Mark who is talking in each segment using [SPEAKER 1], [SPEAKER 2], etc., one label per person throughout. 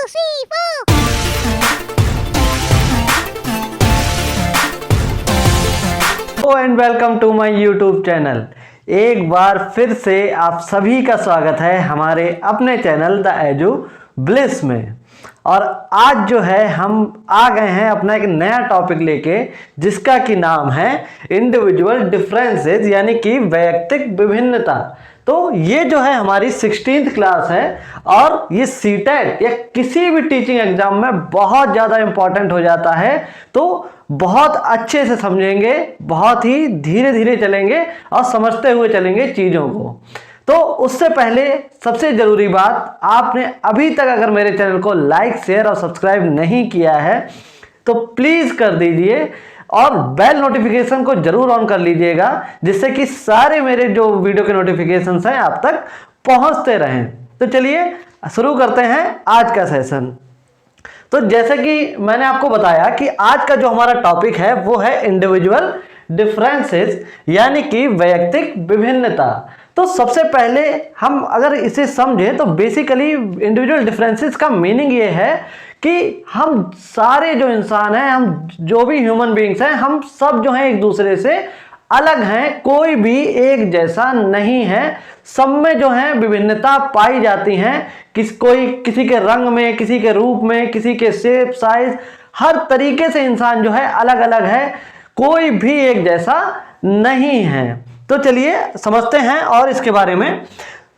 [SPEAKER 1] 3, 4.
[SPEAKER 2] And welcome to my YouTube channel. एक बार फिर से आप सभी का स्वागत है हमारे अपने चैनल द एजू ब्लिस में। और आज जो है हम आ गए हैं अपना एक नया टॉपिक लेके, जिसका कि नाम है इंडिविजुअल डिफरेंसेस, यानी कि वैयक्तिक विभिन्नता। तो ये जो है हमारी 16th क्लास है और ये सीटेट या किसी भी टीचिंग एग्जाम में बहुत ज़्यादा इंपॉर्टेंट हो जाता है। तो बहुत अच्छे से समझेंगे, बहुत ही धीरे धीरे चलेंगे और समझते हुए चलेंगे चीज़ों को। तो उससे पहले सबसे ज़रूरी बात, आपने अभी तक अगर मेरे चैनल को लाइक, शेयर और सब्सक्राइब नहीं किया है तो प्लीज़ कर दीजिए और बेल नोटिफिकेशन को जरूर ऑन कर लीजिएगा, जिससे कि सारे मेरे जो वीडियो के नोटिफिकेशंस हैं आप तक पहुंचते रहें। तो चलिए शुरू करते हैं आज का सेशन। तो जैसे कि मैंने आपको बताया कि आज का जो हमारा टॉपिक है वो है इंडिविजुअल डिफरेंसेस, यानी कि वैयक्तिक विभिन्नता। तो सबसे पहले हम अगर इसे समझें तो बेसिकली इंडिविजुअल डिफरेंसेस का मीनिंग ये है कि हम सारे जो इंसान हैं, हम जो भी ह्यूमन बीइंग्स हैं, हम सब जो हैं एक दूसरे से अलग हैं, कोई भी एक जैसा नहीं है। सब में जो है विभिन्नता पाई जाती हैं, कोई किसी के रंग में, किसी के रूप में, किसी के शेप, साइज, हर तरीके से इंसान जो है अलग अलग है, कोई भी एक जैसा नहीं है। तो चलिए समझते हैं और इसके बारे में।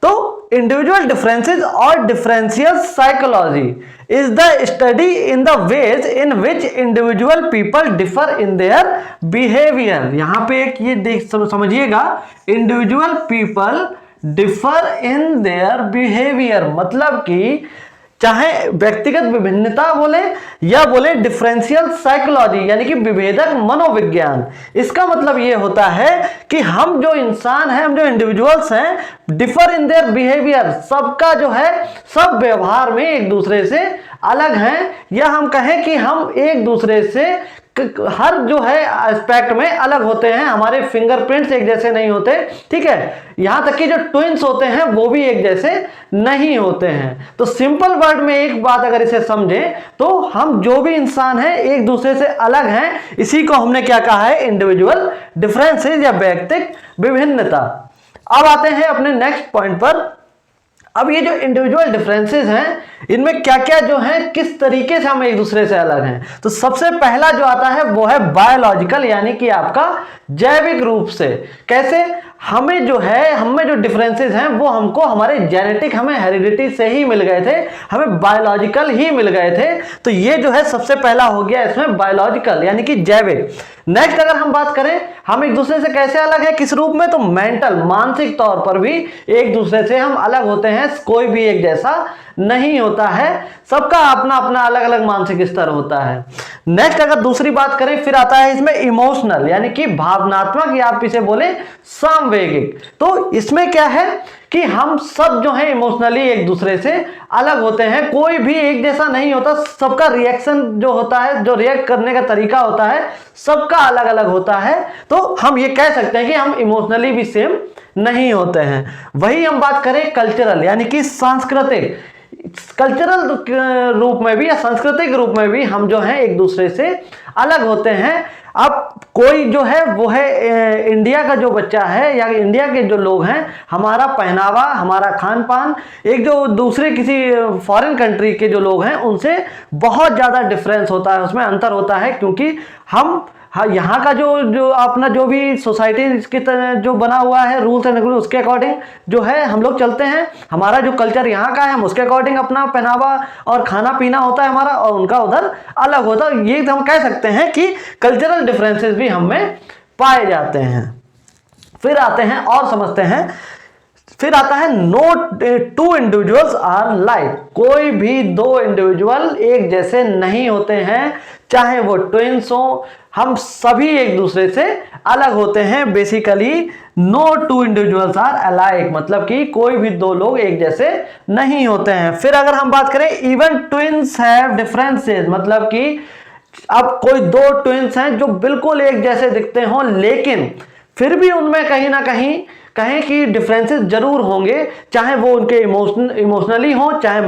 [SPEAKER 2] तो इंडिविजुअल डिफरेंसेस और differential psychology is the study in the ways in which individual people differ in their behaviour. यहां पे एक ये देख समझिएगा, individual people differ in their behaviour, मतलब कि चाहे व्यक्तिगत विभिन्नता बोले या बोले डिफरेंशियल साइकोलॉजी, यानी कि विभेदक मनोविज्ञान। इसका मतलब ये होता है कि हम जो इंसान हैं, हम जो इंडिविजुअल्स हैं, डिफर इन देयर बिहेवियर, सबका जो है सब व्यवहार में एक दूसरे से अलग हैं, या हम कहें कि हम एक दूसरे से हर जो है एस्पेक्ट में अलग होते हैं। हमारे फिंगरप्रिंट्स एक जैसे नहीं होते, ठीक है, यहां तक कि जो ट्विंस होते हैं वो भी एक जैसे नहीं होते हैं। तो सिंपल वर्ड में एक बात अगर इसे समझें तो हम जो भी इंसान हैं एक दूसरे से अलग हैं, इसी को हमने क्या कहा है, इंडिविजुअल डिफरेंसेस या वैयक्तिक विभिन्नता। अब आते हैं अपने नेक्स्ट पॉइंट पर। अब ये जो इंडिविजुअल डिफरेंसेस हैं, इनमें क्या क्या जो है, किस तरीके से हम एक दूसरे से अलग हैं। तो सबसे पहला जो आता है वो है बायोलॉजिकल, यानी कि आपका जैविक रूप से। कैसे? हमें जो है, हमें जो डिफरेंसेस हैं वो हमको हमारे जेनेटिक, हमें हेरिडिटी से ही मिल गए थे, हमें बायोलॉजिकल ही मिल गए थे। तो ये जो है सबसे पहला हो गया इसमें बायोलॉजिकल, यानी कि जैविक। नेक्स्ट अगर हम बात करें हम एक दूसरे से कैसे अलग है, किस रूप में, तो मेंटल, मानसिक तौर पर भी एक दूसरे से हम अलग होते हैं। कोई भी एक जैसा नहीं होता है, सबका अपना अपना अलग अलग मानसिक स्तर होता है। नेक्स्ट अगर दूसरी बात करें, फिर आता है इसमें इमोशनल, यानी कि भावनात्मक, या आप इसे बोले सामवेगिक। तो इसमें क्या है कि हम सब जो है इमोशनली एक दूसरे से अलग होते हैं, कोई भी एक जैसा नहीं होता, सबका रिएक्शन जो होता है, जो रिएक्ट करने का तरीका होता है, सबका अलग अलग होता है। तो हम ये कह सकते हैं कि हम इमोशनली भी सेम नहीं होते हैं। वही हम बात करें कल्चरल, यानी कि सांस्कृतिक, कल्चरल रूप में भी या सांस्कृतिक रूप में भी हम जो हैं एक दूसरे से अलग होते हैं। अब कोई जो है वो है इंडिया का जो बच्चा है या इंडिया के जो लोग हैं, हमारा पहनावा, हमारा खान पान एक जो दूसरे किसी फॉरेन कंट्री के जो लोग हैं उनसे बहुत ज़्यादा डिफरेंस होता है, उसमें अंतर होता है, क्योंकि हम यहाँ का जो अपना जो भी सोसाइटी इसके जो बना हुआ है रूल्स एंड रेगुलेशन, उसके अकॉर्डिंग जो है हम लोग चलते हैं। हमारा जो कल्चर यहाँ का है, हम उसके अकॉर्डिंग अपना पहनावा और खाना पीना होता है हमारा, और उनका उधर अलग होता है। ये हम कह सकते हैं कि कल्चरल डिफरेंसेस भी हम में पाए जाते हैं। फिर आते हैं और समझते हैं, फिर आता है no two individuals are like, कोई भी दो इंडिविजुअल एक जैसे नहीं होते हैं, चाहे वो ट्विंस हो, हम सभी एक दूसरे से अलग होते हैं। Basically no two individuals are alike, मतलब कि कोई भी दो लोग एक जैसे नहीं होते हैं। फिर अगर हम बात करें इवन ट्विंस हैव डिफरेंसेस, मतलब कि अब कोई दो ट्विंस हैं जो बिल्कुल एक जैसे दिखते हों, लेकिन फिर भी उनमें कहीं ना कहीं कहें कि डिफरेंसेस जरूर होंगे, चाहे वो उनके इमोशनली हो, चाहे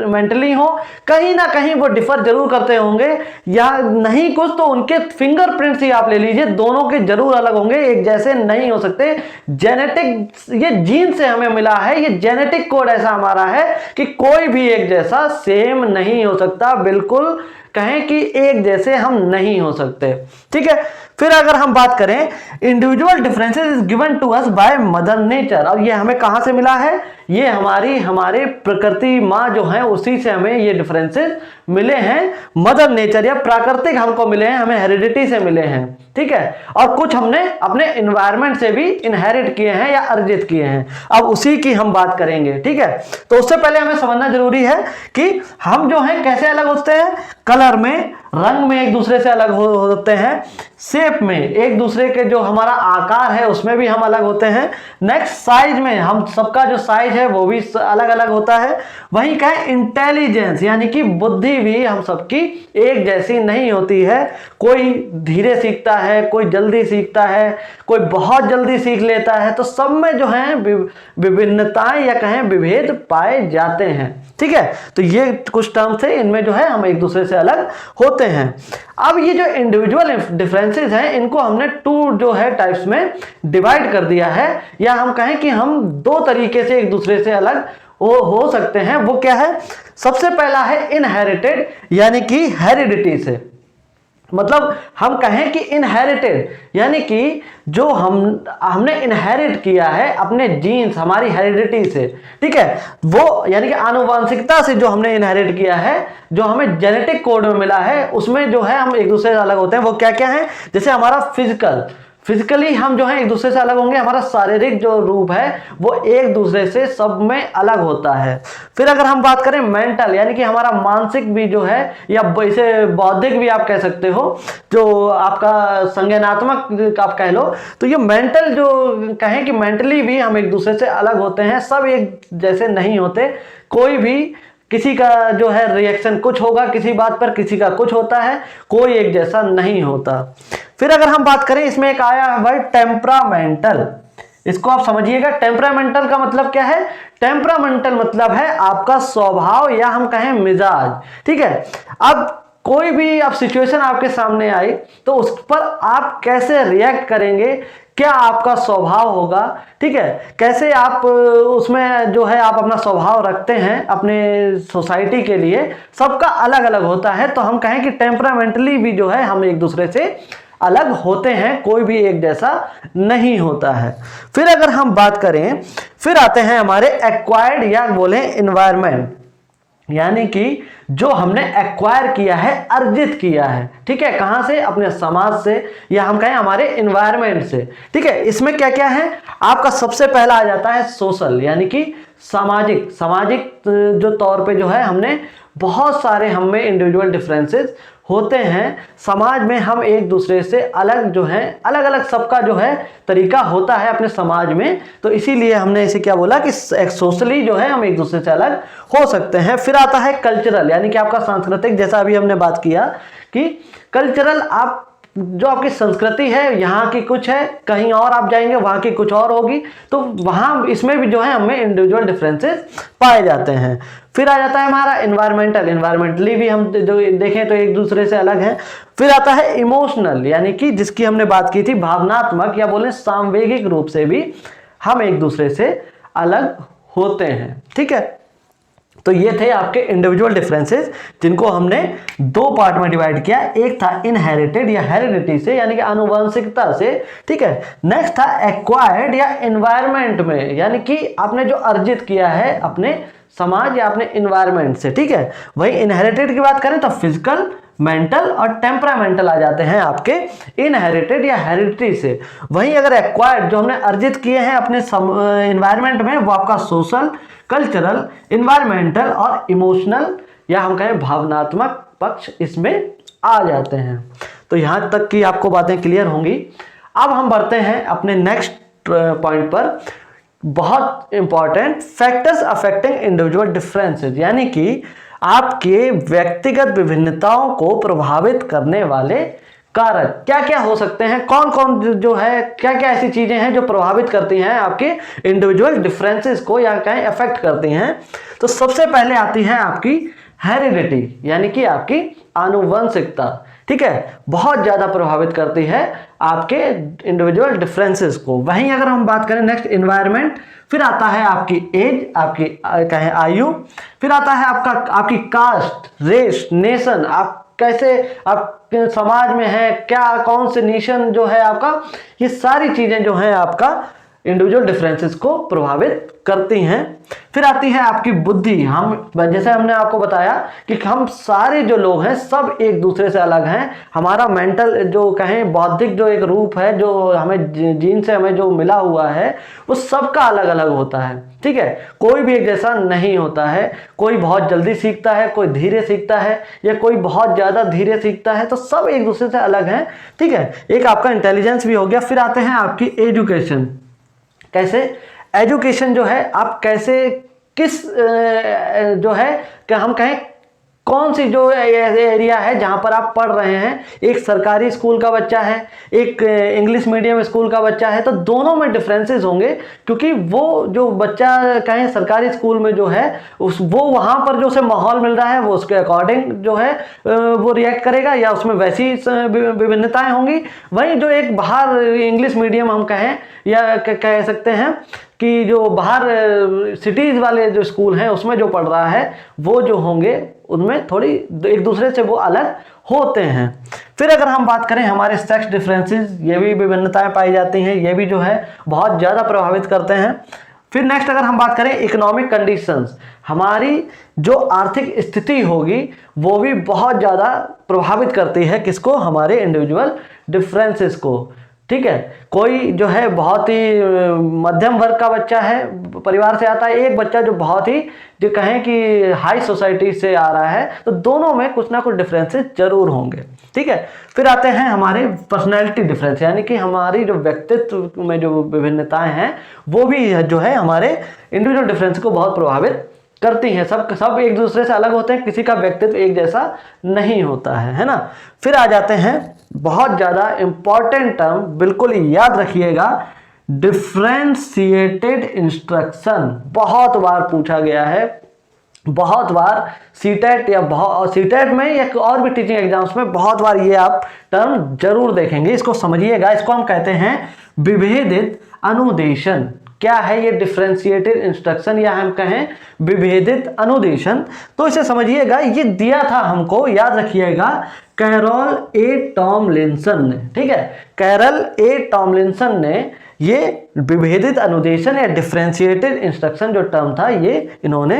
[SPEAKER 2] मेंटली हो, कहीं ना कहीं वो डिफर जरूर करते होंगे, या नहीं कुछ तो उनके फिंगरप्रिंट्स ही आप ले लीजिए, दोनों के जरूर अलग होंगे, एक जैसे नहीं हो सकते। जेनेटिक, ये जीन से हमें मिला है, ये जेनेटिक कोड ऐसा हमारा है कि कोई भी एक जैसा सेम नहीं हो सकता, बिल्कुल कहें कि एक जैसे हम नहीं हो सकते। ठीक है, फिर अगर हम बात करें, individual differences is given to us by mother nature. अब ये हमें कहां से मिला है? ये हमारे प्रकृति माँ जो है उसी से हमें ये डिफरेंसेस मिले हैं, मदर नेचर या प्राकृतिक हमको मिले हैं, हमें हेरिडिटी से मिले हैं। ठीक है, और कुछ हमने अपने एनवायरनमेंट से भी इनहेरिट किए हैं या अर्जित किए हैं। अब उसी की हम बात करेंगे। ठीक है, तो उससे पहले हमें समझना जरूरी है कि हम जो है कैसे अलग होते हैं। कलर में, रंग में एक दूसरे से अलग होते हैं, शेप में एक दूसरे के जो हमारा आकार है उसमें भी हम अलग होते हैं। नेक्स्ट साइज में, हम सबका जो साइज है वो भी अलग अलग होता है। वहीं का इंटेलिजेंस यानी कि बुद्धि भी हम सबकी एक जैसी नहीं होती है। कोई धीरे सीखता है, कोई जल्दी सीखता है, कोई बहुत जल्दी सीख लेता है, तो सब में जो है विभिन्नताएं या कहें विभेद पाए जाते हैं। ठीक है, तो ये कुछ टर्म्स है, इनमें जो है हम एक दूसरे से अलग होते हैं। अब ये जो इंडिविजुअल डिफरेंसेस हैं, इनको हमने टू जो है टाइप्स में डिवाइड कर दिया है, या हम कहें कि हम दो तरीके से एक दूसरे से अलग हो सकते हैं। वो क्या है? सबसे पहला है इनहेरिटेड यानी कि हेरिडिटी से। मतलब हम कहें कि इनहेरिटेड यानी कि जो हमने इनहेरिट किया है अपने जीन्स, हमारी हेरिडिटी से। ठीक है, वो यानी कि आनुवंशिकता से जो हमने इनहेरिट किया है, जो हमें जेनेटिक कोड में मिला है, उसमें जो है हम एक दूसरे से अलग होते हैं। वो क्या क्या है? जैसे हमारा फिजिकली हम जो है एक दूसरे से अलग होंगे, हमारा शारीरिक जो रूप है वो एक दूसरे से सब में अलग होता है। फिर अगर हम बात करें मेंटल यानी कि हमारा मानसिक भी जो है, या इसे बौद्धिक भी आप कह सकते हो, जो आपका संज्ञानात्मक आप कह लो, तो ये मेंटल जो कहें कि मेंटली भी हम एक दूसरे से अलग होते हैं, सब एक जैसे नहीं होते। कोई भी किसी का जो है रिएक्शन कुछ होगा किसी बात पर, किसी का कुछ होता है, कोई एक जैसा नहीं होता। फिर अगर हम बात करें, इसमें एक आया है भाई टेम्परामेंटल, इसको आप समझिएगा। टेम्परामेंटल का मतलब क्या है? टेम्परामेंटल मतलब है आपका स्वभाव या हम कहें मिजाज। ठीक है, अब कोई भी आप सिचुएशन आपके सामने आई तो उस पर आप कैसे रिएक्ट करेंगे, क्या आपका स्वभाव होगा। ठीक है, कैसे आप उसमें जो है आप अपना स्वभाव रखते हैं अपने सोसाइटी के लिए, सबका अलग अलग होता है। तो हम कहें कि टेम्परामेंटली भी जो है हम एक दूसरे से अलग होते हैं, कोई भी एक जैसा नहीं होता है। फिर अगर हम बात करें, फिर आते हैं हमारे एक्वायर्ड या बोले एनवायरनमेंट, यानी कि जो हमने एक्वायर किया है, अर्जित किया है। ठीक है, कहां से? अपने समाज से या हम कहें हमारे एनवायरनमेंट से। ठीक है, इसमें क्या क्या है? आपका सबसे पहला आ जाता है सोशल यानी कि सामाजिक जो तौर पे जो है हमने बहुत सारे हमें इंडिविजुअल डिफरेंसेस होते हैं। समाज में हम एक दूसरे से अलग जो है, अलग अलग सबका जो है तरीका होता है अपने समाज में, तो इसीलिए हमने इसे क्या बोला कि सोशली जो है हम एक दूसरे से अलग हो सकते हैं। फिर आता है कल्चरल यानी कि आपका सांस्कृतिक, जैसा अभी हमने बात किया कि कल्चरल आप जो आपकी संस्कृति है यहाँ की कुछ है, कहीं और आप जाएंगे वहाँ की कुछ और होगी, तो वहाँ इसमें भी जो है हमें इंडिविजुअल डिफरेंसेस पाए जाते हैं। फिर आ जाता है हमारा इन्वायरमेंटली भी हम जो देखें तो एक दूसरे से अलग है। फिर आता है इमोशनल यानी कि जिसकी हमने बात की थी, भावनात्मक या बोले सांवेगिक रूप से भी हम एक दूसरे से अलग होते हैं। ठीक है, तो ये थे आपके इंडिविजुअल डिफरेंसेस जिनको हमने दो पार्ट में डिवाइड किया। एक था इनहेरिटेड या हेरिडिटी से यानी कि आनुवंशिकता से। ठीक है, नेक्स्ट था एक्वायर्ड या एनवायरनमेंट में यानी कि आपने जो अर्जित किया है अपने समाज या अपने एनवायरनमेंट से। ठीक है, वही इनहेरिटेड की बात करें तो फिजिकल, मेंटल और टेम्परामेंटल आ जाते हैं आपके इनहेरिटेड या हेरिडिटी से। वहीं अगर एक्वायर्ड जो हमने अर्जित किए हैं अपने एनवायरनमेंट में, वो आपका सोशल, कल्चरल, इन्वायरमेंटल और इमोशनल या हम कहें भावनात्मक पक्ष इसमें आ जाते हैं। तो यहाँ तक की आपको बातें क्लियर होंगी। अब हम बढ़ते हैं अपने नेक्स्ट पॉइंट पर, बहुत important, factors affecting individual differences, यानी कि आपके व्यक्तिगत विभिन्नताओं को प्रभावित करने वाले कारक क्या क्या हो सकते हैं, कौन कौन जो है, क्या क्या ऐसी चीजें हैं जो प्रभावित करती हैं आपके इंडिविजुअल डिफरेंसेस को या कहें अफेक्ट करती हैं। तो सबसे पहले आती है आपकी हेरिडिटी, यानी कि आपकी आनुवंशिकता। ठीक है, बहुत ज्यादा प्रभावित करती है आपके इंडिविजुअल डिफरेंसेस को। वहीं अगर हम बात करें नेक्स्ट एनवायरनमेंट, फिर आता है आपकी एज, आपकी कहें आयु, फिर आता है आपकी कास्ट, रेस, नेशन, आप कैसे आप समाज में है, क्या कौन से नेशन जो है आपका, ये सारी चीजें जो है आपका इंडिविजुअल डिफरेंसेस को प्रभावित करती हैं। फिर आती है आपकी बुद्धि। हम जैसे हमने आपको बताया कि हम सारे जो लोग हैं सब एक दूसरे से अलग हैं। हमारा मेंटल जो कहें बौद्धिक जो एक रूप है जो हमें जीन से हमें जो मिला हुआ है वो सबका अलग अलग होता है। ठीक है, कोई भी एक जैसा नहीं होता है। कोई बहुत जल्दी सीखता है, कोई धीरे सीखता है, या कोई बहुत ज़्यादा धीरे सीखता है। तो सब एक दूसरे से अलग हैं। ठीक है, एक आपका इंटेलिजेंस भी हो गया। फिर आते हैं आपकी एजुकेशन। कैसे एजुकेशन जो है आप कैसे किस जो है कि हम कहें कौन सी जो एरिया है जहां पर आप पढ़ रहे हैं, एक सरकारी स्कूल का बच्चा है, एक इंग्लिश मीडियम स्कूल का बच्चा है, तो दोनों में डिफरेंसेस होंगे। क्योंकि वो जो बच्चा कहें सरकारी स्कूल में जो है वो वहां पर जो उसे माहौल मिल रहा है वो उसके अकॉर्डिंग जो है वो रिएक्ट करेगा, या उसमें वैसी विभिन्नताएं होंगी। वहीं जो एक बाहर इंग्लिश मीडियम हम कहें या कह सकते हैं कि जो बाहर सिटीज़ वाले जो स्कूल हैं उसमें जो पढ़ रहा है वो जो होंगे उनमें थोड़ी एक दूसरे से वो अलग होते हैं। फिर अगर हम बात करें हमारे सेक्स डिफरेंसेस, ये भी विभिन्नताएं पाई जाती हैं, ये भी जो है बहुत ज़्यादा प्रभावित करते हैं। फिर नेक्स्ट अगर हम बात करें इकोनॉमिक कंडीशंस, हमारी जो आर्थिक स्थिति होगी वो भी बहुत ज़्यादा प्रभावित करती है किसको, हमारे इंडिविजुअल डिफरेंसेस को। ठीक है, कोई जो है बहुत ही मध्यम वर्ग का बच्चा है, परिवार से आता है, एक बच्चा जो बहुत ही जो कहें कि हाई सोसाइटी से आ रहा है, तो दोनों में कुछ ना कुछ डिफरेंसेस जरूर होंगे। ठीक है, फिर आते हैं हमारे पर्सनैलिटी डिफरेंस, यानी कि हमारी जो व्यक्तित्व में जो विभिन्नताएं हैं वो भी जो है हमारे इंडिविजुअल डिफरेंस को बहुत प्रभावित करती हैं। सब एक दूसरे से अलग होते हैं, किसी का व्यक्तित्व एक जैसा नहीं होता है ना। फिर आ जाते हैं बहुत ज़्यादा इंपॉर्टेंट टर्म, बिल्कुल याद रखिएगा, डिफरेंशिएटेड इंस्ट्रक्शन। बहुत बार पूछा गया है, बहुत बार सीटेट या सीटेट में या और भी टीचिंग एग्जाम्स में बहुत बार ये आप टर्म जरूर देखेंगे। इसको समझिएगा, इसको हम कहते हैं विभेदित अनुदेशन। क्या है ये डिफरेंशिएटेड इंस्ट्रक्शन या हम कहें विभेदित अनुदेशन? तो इसे समझिएगा, ये दिया था हमको, याद रखिएगा, कैरोल ए टॉमलिंसन ने। ठीक है, कैरल ए टॉमलिंसन ने ये विभेदित अनुदेशन या डिफरेंशिएटेड इंस्ट्रक्शन जो टर्म था ये इन्होंने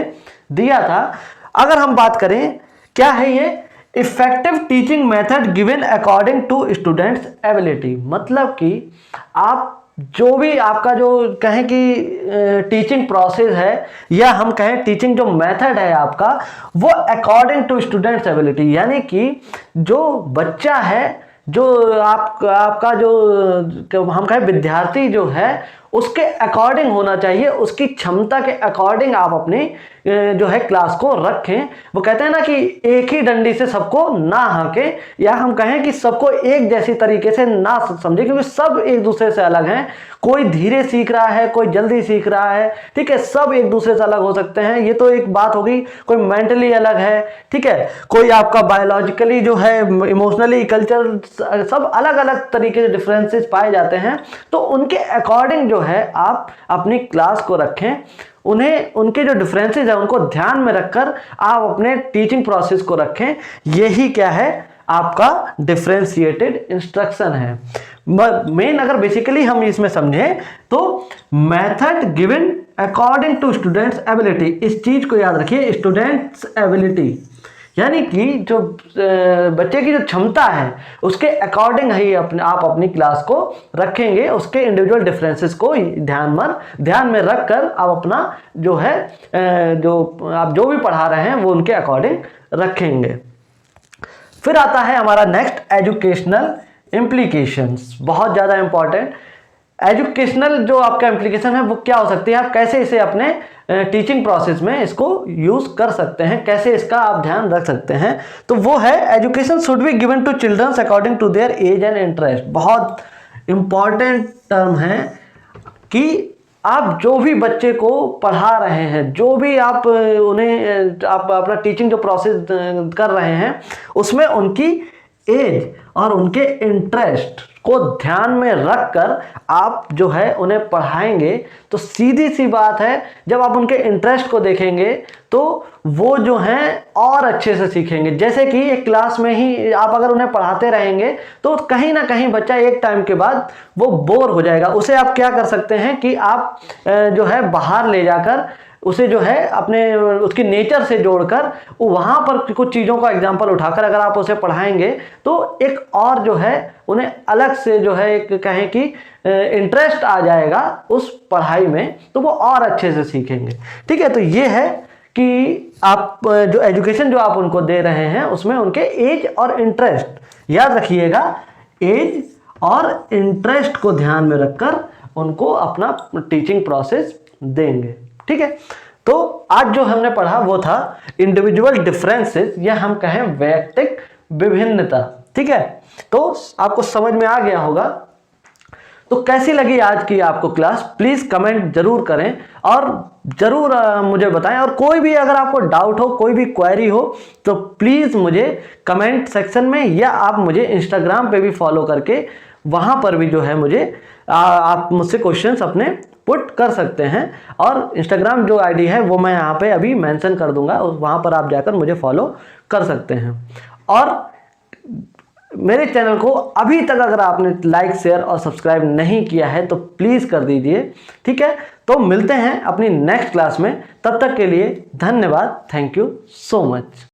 [SPEAKER 2] दिया था। अगर हम बात करें क्या है ये, effective teaching method given according to students ability. मतलब कि आप जो भी आपका जो कहें कि टीचिंग प्रोसेस है या हम कहें टीचिंग जो मेथड है आपका, वो अकॉर्डिंग टू स्टूडेंट्स एबिलिटी, यानी कि जो बच्चा है, जो आपका जो हम कहें विद्यार्थी जो है उसके अकॉर्डिंग होना चाहिए, उसकी क्षमता के अकॉर्डिंग आप अपनी जो है क्लास को रखें। वो कहते हैं ना कि एक ही डंडी से सबको ना हाँके, या हम कहें कि सबको एक जैसी तरीके से ना समझे, क्योंकि सब एक दूसरे से अलग हैं। कोई धीरे सीख रहा है, कोई जल्दी सीख रहा है। ठीक है, सब एक दूसरे से अलग हो सकते हैं। ये तो एक बात होगी। कोई मेंटली अलग है, ठीक है, कोई आपका बायोलॉजिकली जो है, इमोशनली, कल्चर, सब अलग अलग तरीके से डिफरेंसेस पाए जाते हैं। तो उनके अकॉर्डिंग जो है आप अपनी क्लास को रखें, उन्हें उनके जो डिफरेंसेस है उनको ध्यान में रखकर आप अपने टीचिंग प्रोसेस को रखें। यही क्या है आपका डिफरेंशिएटेड इंस्ट्रक्शन है। मेन अगर बेसिकली हम इसमें समझें तो method given according to students ability, इस चीज को याद रखिए, स्टूडेंट्स एबिलिटी यानी कि जो बच्चे की जो क्षमता है उसके अकॉर्डिंग ही आप अपनी क्लास को रखेंगे, उसके इंडिविजुअल डिफरेंसेस को ध्यान में रखकर आप अपना जो है जो आप जो भी पढ़ा रहे हैं वो उनके अकॉर्डिंग रखेंगे। फिर आता है हमारा नेक्स्ट एजुकेशनल इम्प्लीकेशंस, बहुत ज़्यादा इंपॉर्टेंट। एजुकेशनल जो आपका इम्प्लीकेशन है वो क्या हो सकती है, आप कैसे इसे अपने टीचिंग प्रोसेस में इसको यूज कर सकते हैं, कैसे इसका आप ध्यान रख सकते हैं। तो वो है education should be given to childrens according to their age and interest. बहुत इंपॉर्टेंट टर्म है कि आप जो भी बच्चे को पढ़ा रहे हैं, जो भी आप उन्हें आप अपना टीचिंग जो प्रोसेस कर रहे हैं, उसमें उनकी एज और उनके इंटरेस्ट को ध्यान में रखकर आप जो है उन्हें पढ़ाएंगे। तो सीधी सी बात है, जब आप उनके इंटरेस्ट को देखेंगे तो वो जो हैं और अच्छे से सीखेंगे। जैसे कि एक क्लास में ही आप अगर उन्हें पढ़ाते रहेंगे तो कहीं ना कहीं बच्चा एक टाइम के बाद वो बोर हो जाएगा। उसे आप क्या कर सकते हैं कि आप जो है बाहर ले जाकर उसे जो है अपने उसकी नेचर से जोड़कर वहाँ पर कुछ चीज़ों का एग्जाम्पल उठाकर अगर आप उसे पढ़ाएंगे तो एक और जो है उन्हें अलग से जो है एक कहें कि इंटरेस्ट आ जाएगा उस पढ़ाई में, तो वो और अच्छे से सीखेंगे। ठीक है, तो ये है कि आप जो एजुकेशन जो आप उनको दे रहे हैं उसमें उनके एज और इंटरेस्ट, याद रखिएगा, एज और इंटरेस्ट को ध्यान में रखकर उनको अपना टीचिंग प्रोसेस देंगे। ठीक है, तो आज जो हमने पढ़ा वो था इंडिविजुअल डिफरेंसेस, या हम कहें वैयक्तिक विभिन्नता। ठीक है, तो आपको समझ में आ गया होगा। तो कैसी लगी आज की आपको क्लास, प्लीज कमेंट जरूर करें और जरूर मुझे बताएं। और कोई भी अगर आपको डाउट हो, कोई भी क्वेरी हो, तो प्लीज मुझे कमेंट सेक्शन में, या आप मुझे इंस्टाग्राम पे भी फॉलो करके वहां पर भी जो है मुझे आप मुझसे क्वेश्चंस अपने पुट कर सकते हैं। और इंस्टाग्राम जो आईडी है वो मैं यहाँ पे अभी मेंशन कर दूंगा, वहाँ पर आप जाकर मुझे फॉलो कर सकते हैं। और मेरे चैनल को अभी तक अगर आपने लाइक, शेयर और सब्सक्राइब नहीं किया है तो प्लीज़ कर दीजिए। ठीक है, तो मिलते हैं अपनी नेक्स्ट क्लास में, तब तक के लिए धन्यवाद। Thank you so much.